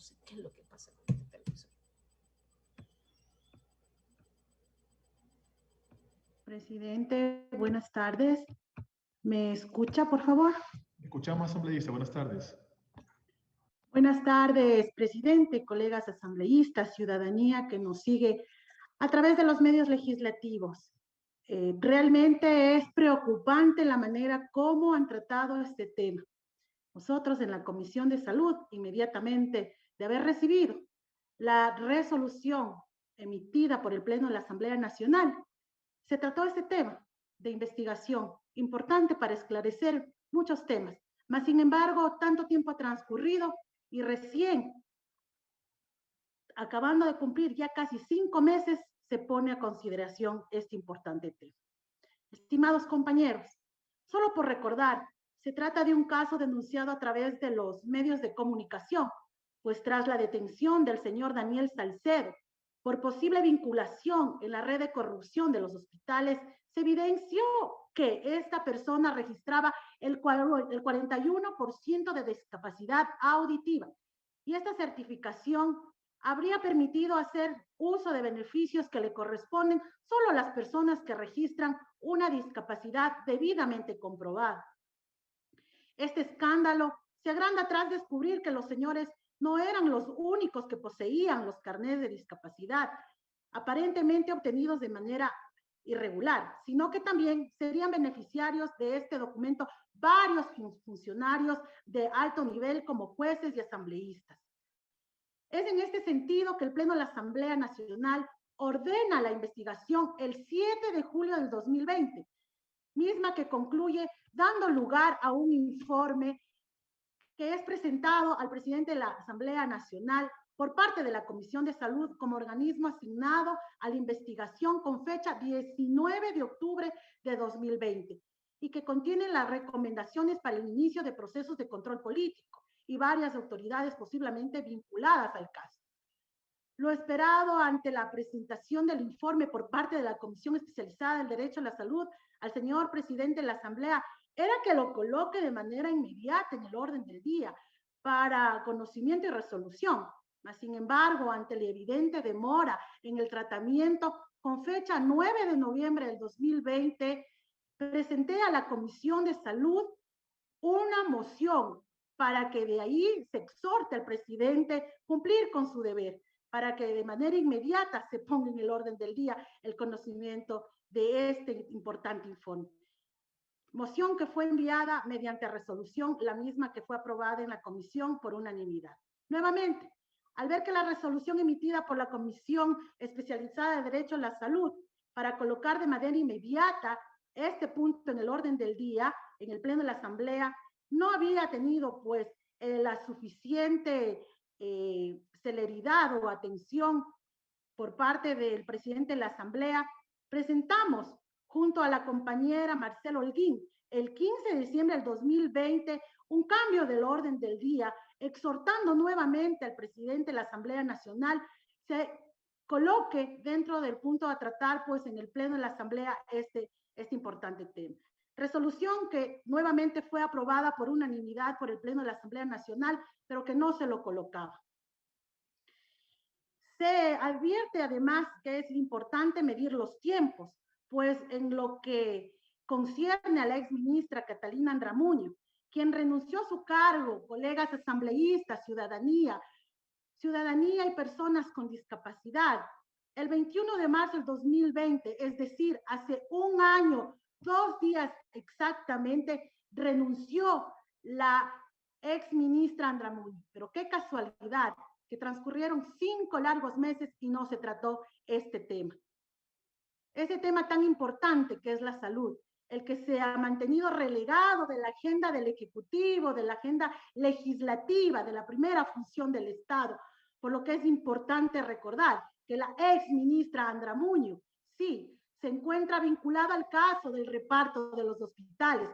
sé qué es lo que pasa con este televisor. Presidente, buenas tardes. ¿Me escucha, por favor? Escuchamos, asambleísta. Buenas tardes. Buenas tardes, presidente, colegas asambleístas, ciudadanía que nos sigue a través de los medios legislativos. Realmente es preocupante la manera como han tratado este tema. Nosotros en la Comisión de Salud, inmediatamente de haber recibido la resolución emitida por el Pleno de la Asamblea Nacional, se trató este tema de investigación, importante para esclarecer muchos temas. Mas, sin embargo, tanto tiempo ha transcurrido y recién, acabando de cumplir ya casi 5 meses, se pone a consideración este importante tema. Estimados compañeros, solo por recordar, se trata de un caso denunciado a través de los medios de comunicación, pues tras la detención del señor Daniel Salcedo por posible vinculación en la red de corrupción de los hospitales, se evidenció que esta persona registraba el 41% de discapacidad auditiva y esta certificación habría permitido hacer uso de beneficios que le corresponden solo a las personas que registran una discapacidad debidamente comprobada. Este escándalo se agranda tras descubrir que los señores no eran los únicos que poseían los carnets de discapacidad, aparentemente obtenidos de manera irregular, sino que también serían beneficiarios de este documento varios funcionarios de alto nivel como jueces y asambleístas. Es en este sentido que el Pleno de la Asamblea Nacional ordena la investigación el 7 de julio del 2020, misma que concluye dando lugar a un informe que es presentado al presidente de la Asamblea Nacional por parte de la Comisión de Salud como organismo asignado a la investigación con fecha 19 de octubre de 2020 y que contiene las recomendaciones para el inicio de procesos de control político y varias autoridades posiblemente vinculadas al caso. Lo esperado ante la presentación del informe por parte de la Comisión Especializada del Derecho a la Salud al señor presidente de la Asamblea era que lo coloque de manera inmediata en el orden del día para conocimiento y resolución. Mas, sin embargo, ante la evidente demora en el tratamiento, con fecha 9 de noviembre del 2020, presenté a la Comisión de Salud una moción para que de ahí se exhorte al presidente a cumplir con su deber, para que de manera inmediata se ponga en el orden del día el conocimiento de este importante informe. Moción que fue enviada mediante resolución, la misma que fue aprobada en la comisión por unanimidad. Nuevamente, al ver que la resolución emitida por la Comisión Especializada de Derecho a la Salud para colocar de manera inmediata este punto en el orden del día, en el Pleno de la Asamblea, no había tenido pues la suficiente celeridad o atención por parte del presidente de la Asamblea, presentamos junto a la compañera Marcela Holguín el 15 de diciembre del 2020 un cambio del orden del día, exhortando nuevamente al presidente de la Asamblea Nacional se coloque dentro del punto a tratar pues en el Pleno de la Asamblea este importante tema. Resolución que nuevamente fue aprobada por unanimidad por el Pleno de la Asamblea Nacional, pero que no se lo colocaba. Se advierte además que es importante medir los tiempos, pues en lo que concierne a la exministra Catalina Andramuño, quien renunció a su cargo, colegas asambleístas, ciudadanía y personas con discapacidad, el 21 de marzo del 2020, es decir, hace un año, 2 días exactamente, renunció la exministra Andramuño. Pero qué casualidad que transcurrieron 5 largos meses y no se trató este tema. Ese tema tan importante que es la salud, el que se ha mantenido relegado de la agenda del Ejecutivo, de la agenda legislativa, de la primera función del Estado, por lo que es importante recordar que la ex ministra Andramuño, sí, se encuentra vinculada al caso del reparto de los hospitales,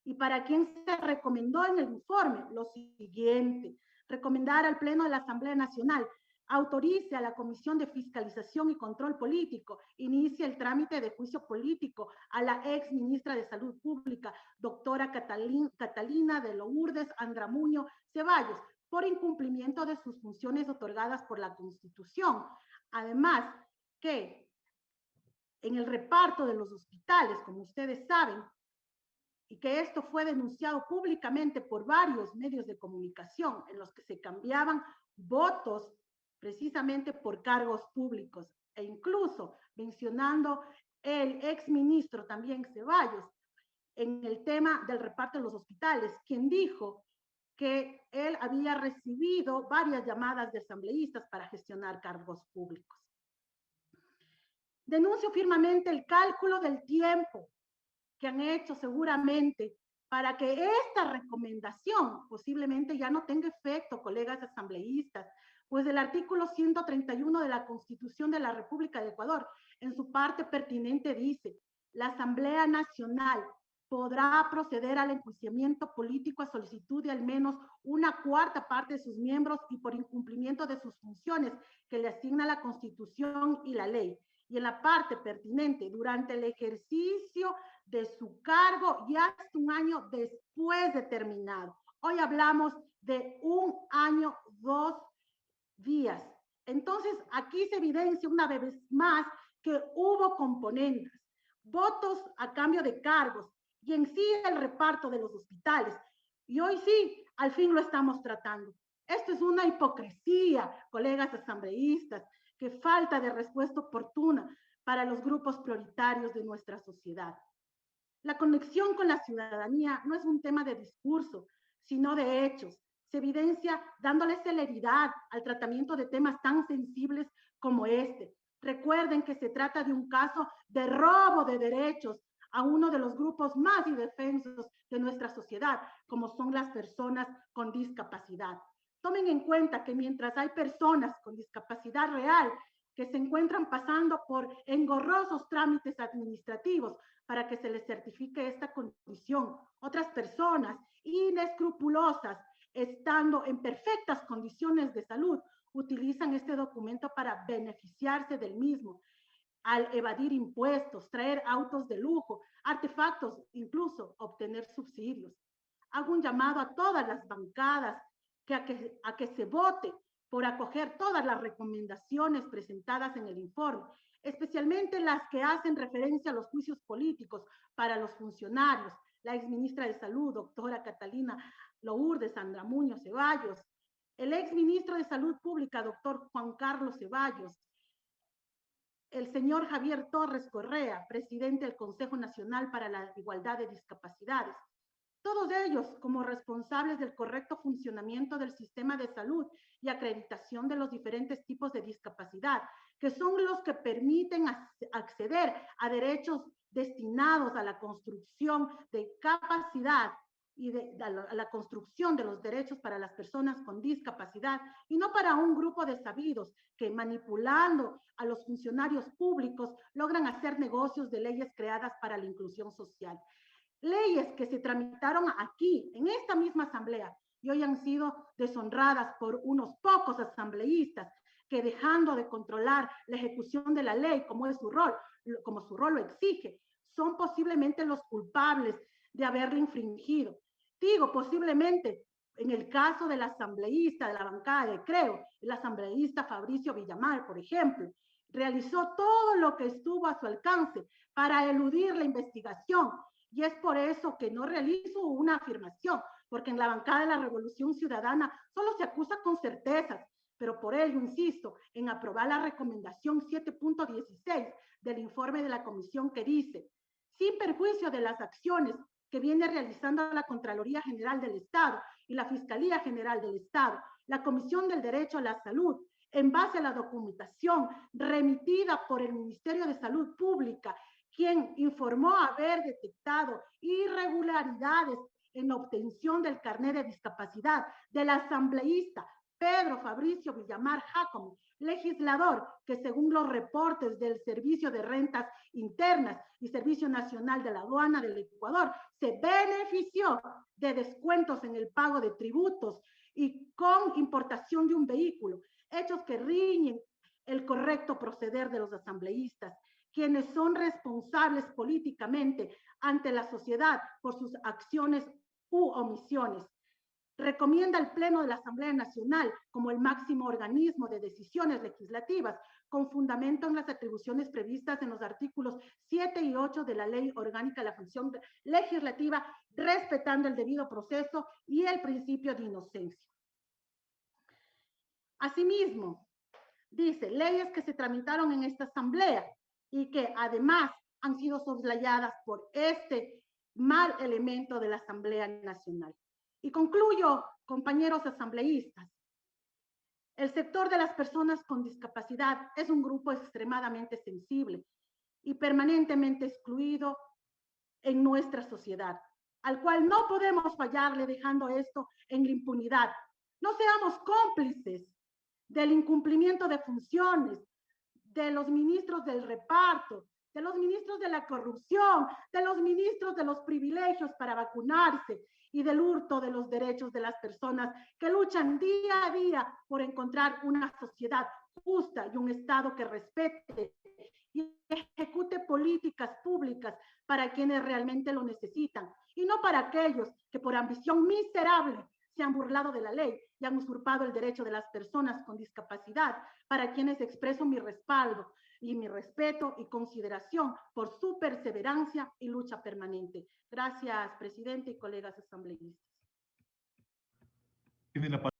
y para quien se recomendó en el informe lo siguiente: recomendar al Pleno de la Asamblea Nacional autorice a la Comisión de Fiscalización y Control Político, inicie el trámite de juicio político a la ex ministra de Salud Pública, doctora Catalina de Lourdes Andramuño Ceballos, por incumplimiento de sus funciones otorgadas por la Constitución. Además, que en el reparto de los hospitales, como ustedes saben, y que esto fue denunciado públicamente por varios medios de comunicación en los que se cambiaban votos precisamente por cargos públicos, e incluso mencionando el exministro también Ceballos en el tema del reparto de los hospitales, quien dijo que él había recibido varias llamadas de asambleístas para gestionar cargos públicos. Denuncio firmemente el cálculo del tiempo que han hecho seguramente para que esta recomendación posiblemente ya no tenga efecto, colegas asambleístas, pues el artículo 131 de la Constitución de la República de Ecuador, en su parte pertinente dice, la Asamblea Nacional podrá proceder al enjuiciamiento político a solicitud de al menos una cuarta parte de sus miembros y por incumplimiento de sus funciones que le asigna la Constitución y la ley. Y en la parte pertinente, durante el ejercicio de su cargo y hasta un año después de terminado. Hoy hablamos de 1 año, 2 días. Entonces, aquí se evidencia una vez más que hubo componentes, votos a cambio de cargos y en sí el reparto de los hospitales. Y hoy sí, al fin lo estamos tratando. Esto es una hipocresía, colegas asambleístas, que falta de respuesta oportuna para los grupos prioritarios de nuestra sociedad. La conexión con la ciudadanía no es un tema de discurso, sino de hechos. Se evidencia dándole celeridad al tratamiento de temas tan sensibles como este. Recuerden que se trata de un caso de robo de derechos a uno de los grupos más indefensos de nuestra sociedad, como son las personas con discapacidad. Tomen en cuenta que mientras hay personas con discapacidad real que se encuentran pasando por engorrosos trámites administrativos para que se les certifique esta condición, otras personas inescrupulosas, estando en perfectas condiciones de salud, utilizan este documento para beneficiarse del mismo, al evadir impuestos, traer autos de lujo, artefactos, incluso obtener subsidios. Hago un llamado a todas las bancadas a que se vote por acoger todas las recomendaciones presentadas en el informe, especialmente las que hacen referencia a los juicios políticos para los funcionarios, la exministra de Salud, doctora Catalina Lourdes Andramuño Ceballos, el exministro de Salud Pública, doctor Juan Carlos Ceballos, el señor Javier Torres Correa, presidente del Consejo Nacional para la Igualdad de Discapacidades, todos ellos como responsables del correcto funcionamiento del sistema de salud y acreditación de los diferentes tipos de discapacidad, que son los que permiten acceder a derechos destinados a la construcción de capacidad y a la construcción de los derechos para las personas con discapacidad y no para un grupo de sabidos que manipulando a los funcionarios públicos logran hacer negocios de leyes creadas para la inclusión social. Leyes que se tramitaron aquí, en esta misma asamblea, y hoy han sido deshonradas por unos pocos asambleístas que dejando de controlar la ejecución de la ley como su rol lo exige, son posiblemente los culpables de haberla infringido. Digo, posiblemente, en el caso del asambleísta de la bancada de Creo, el asambleísta Fabricio Villamar, por ejemplo, realizó todo lo que estuvo a su alcance para eludir la investigación. Y es por eso que no realizo una afirmación, porque en la bancada de la Revolución Ciudadana solo se acusa con certezas, pero por ello insisto en aprobar la recomendación 7.16 del informe de la comisión que dice, sin perjuicio de las acciones que viene realizando la Contraloría General del Estado y la Fiscalía General del Estado, la Comisión del Derecho a la Salud, en base a la documentación remitida por el Ministerio de Salud Pública, quien informó haber detectado irregularidades en obtención del carnet de discapacidad del asambleísta Pedro Fabricio Villamar Jácome, legislador que según los reportes del Servicio de Rentas Internas y Servicio Nacional de la Aduana del Ecuador, se benefició de descuentos en el pago de tributos y con importación de un vehículo, hechos que riñen el correcto proceder de los asambleístas, quienes son responsables políticamente ante la sociedad por sus acciones u omisiones. recomienda al Pleno de la Asamblea Nacional como el máximo organismo de decisiones legislativas, con fundamento en las atribuciones previstas en los artículos 7 y 8 de la Ley Orgánica de la Función Legislativa, respetando el debido proceso y el principio de inocencia. Asimismo, dice, leyes que se tramitaron en esta asamblea y que además han sido soslayadas por este mal elemento de la Asamblea Nacional. Y concluyo, compañeros asambleístas, el sector de las personas con discapacidad es un grupo extremadamente sensible y permanentemente excluido en nuestra sociedad, al cual no podemos fallarle dejando esto en la impunidad. No seamos cómplices del incumplimiento de funciones, de los ministros del reparto, de los ministros de la corrupción, de los ministros de los privilegios para vacunarse y del hurto de los derechos de las personas que luchan día a día por encontrar una sociedad justa y un Estado que respete y ejecute políticas públicas para quienes realmente lo necesitan y no para aquellos que por ambición miserable se han burlado de la ley y han usurpado el derecho de las personas con discapacidad, para quienes expreso mi respaldo y mi respeto y consideración por su perseverancia y lucha permanente. Gracias, presidente y colegas asambleístas. Tiene la